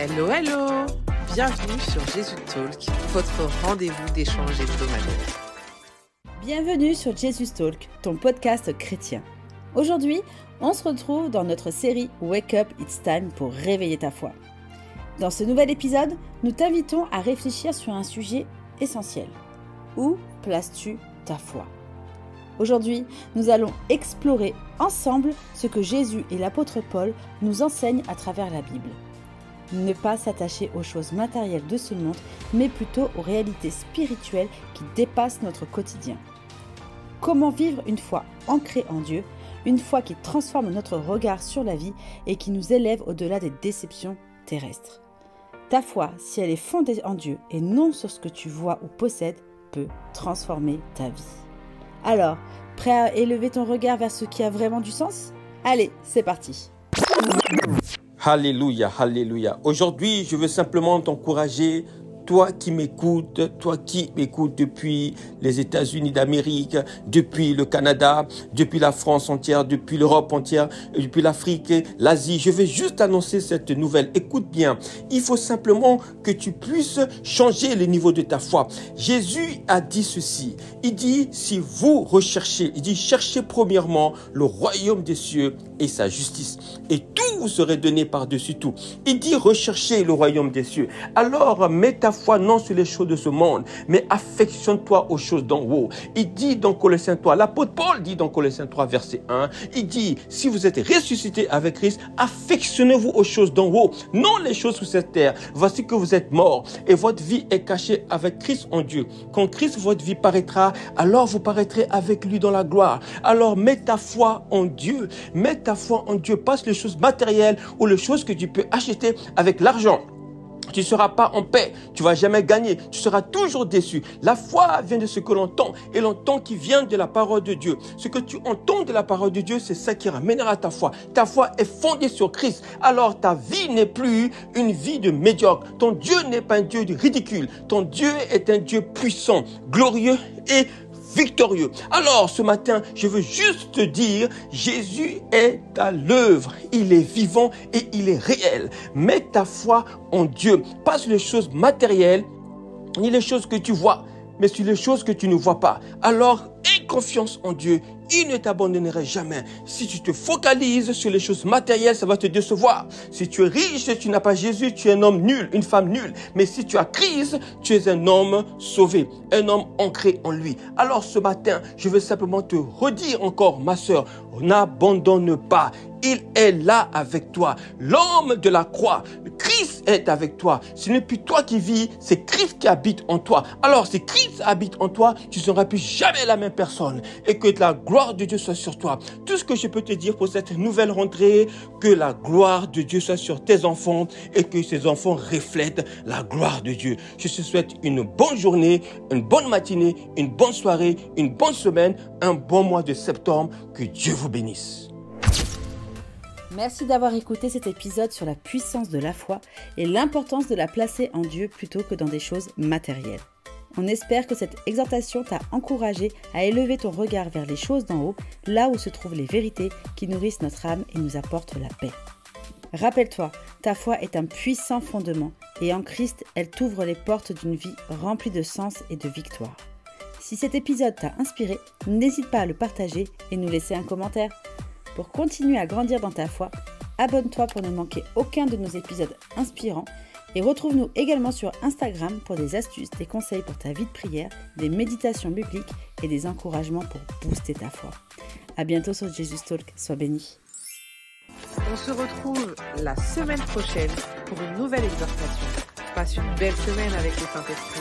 Hello, hello! Bienvenue sur Jesus Talk, votre rendez-vous d'échange hebdomadaire. Bienvenue sur Jesus Talk, ton podcast chrétien. Aujourd'hui, on se retrouve dans notre série Wake Up It's Time pour réveiller ta foi. Dans ce nouvel épisode, nous t'invitons à réfléchir sur un sujet essentiel. Où places-tu ta foi ? Aujourd'hui, nous allons explorer ensemble ce que Jésus et l'apôtre Paul nous enseignent à travers la Bible. Ne pas s'attacher aux choses matérielles de ce monde, mais plutôt aux réalités spirituelles qui dépassent notre quotidien. Comment vivre une foi ancrée en Dieu, une foi qui transforme notre regard sur la vie et qui nous élève au-delà des déceptions terrestres. Ta foi, si elle est fondée en Dieu et non sur ce que tu vois ou possèdes, peut transformer ta vie. Alors, prêt à élever ton regard vers ce qui a vraiment du sens ? Allez, c'est parti. Alléluia, alléluia. Aujourd'hui, je veux simplement t'encourager, toi qui m'écoutes depuis les États-Unis d'Amérique, depuis le Canada, depuis la France entière, depuis l'Europe entière, depuis l'Afrique, l'Asie. Je vais juste annoncer cette nouvelle. Écoute bien, il faut simplement que tu puisses changer le niveau de ta foi. Jésus a dit ceci. Il dit, si vous recherchez, il dit, cherchez premièrement le royaume des cieux et sa justice. Et tout vous serait donné par-dessus tout. Il dit, recherchez le royaume des cieux. Alors, mets ta foi non sur les choses de ce monde, mais affectionne-toi aux choses d'en haut. Il dit dans Colossiens 3, l'apôtre Paul dit dans Colossiens 3, verset 1, il dit, si vous êtes ressuscité avec Christ, affectionnez-vous aux choses d'en haut, non les choses sur cette terre. Voici que vous êtes morts et votre vie est cachée avec Christ en Dieu. Quand Christ, votre vie paraîtra, alors vous paraîtrez avec lui dans la gloire. Alors mets ta foi en Dieu, mets ta foi en Dieu, pas sur les choses matérielles ou les choses que tu peux acheter avec l'argent. Tu ne seras pas en paix, tu ne vas jamais gagner, tu seras toujours déçu. La foi vient de ce que l'on entend et l'entend qui vient de la parole de Dieu. Ce que tu entends de la parole de Dieu, c'est ça qui ramènera ta foi. Ta foi est fondée sur Christ. Alors ta vie n'est plus une vie de médiocre. Ton Dieu n'est pas un Dieu de ridicule. Ton Dieu est un Dieu puissant, glorieux et victorieux. Alors ce matin, je veux juste te dire, Jésus est à l'œuvre. Il est vivant et il est réel. Mets ta foi en Dieu, pas sur les choses matérielles, ni les choses que tu vois, mais sur les choses que tu ne vois pas. Alors, aie confiance en Dieu. Il ne t'abandonnerait jamais. Si tu te focalises sur les choses matérielles, ça va te décevoir. Si tu es riche et tu n'as pas Jésus, tu es un homme nul, une femme nulle. Mais si tu as Christ, tu es un homme sauvé, un homme ancré en lui. Alors ce matin, je veux simplement te redire encore, ma sœur, n'abandonne pas. Il est là avec toi. L'homme de la croix, Christ est avec toi. Ce n'est plus toi qui vis, c'est Christ qui habite en toi. Alors si Christ habite en toi, tu ne seras plus jamais la même personne. Et que la gloire de Dieu soit sur toi. Tout ce que je peux te dire pour cette nouvelle rentrée, que la gloire de Dieu soit sur tes enfants et que ces enfants reflètent la gloire de Dieu. Je te souhaite une bonne journée, une bonne matinée, une bonne soirée, une bonne semaine, un bon mois de septembre. Que Dieu vous bénisse. Merci d'avoir écouté cet épisode sur la puissance de la foi et l'importance de la placer en Dieu plutôt que dans des choses matérielles. On espère que cette exhortation t'a encouragé à élever ton regard vers les choses d'en haut, là où se trouvent les vérités qui nourrissent notre âme et nous apportent la paix. Rappelle-toi, ta foi est un puissant fondement et en Christ, elle t'ouvre les portes d'une vie remplie de sens et de victoire. Si cet épisode t'a inspiré, n'hésite pas à le partager et nous laisser un commentaire. Pour continuer à grandir dans ta foi, abonne-toi pour ne manquer aucun de nos épisodes inspirants et retrouve-nous également sur Instagram pour des astuces, des conseils pour ta vie de prière, des méditations bibliques et des encouragements pour booster ta foi. À bientôt sur Jesus Talk, sois béni. On se retrouve la semaine prochaine pour une nouvelle exhortation. Passe une belle semaine avec le Saint-Esprit.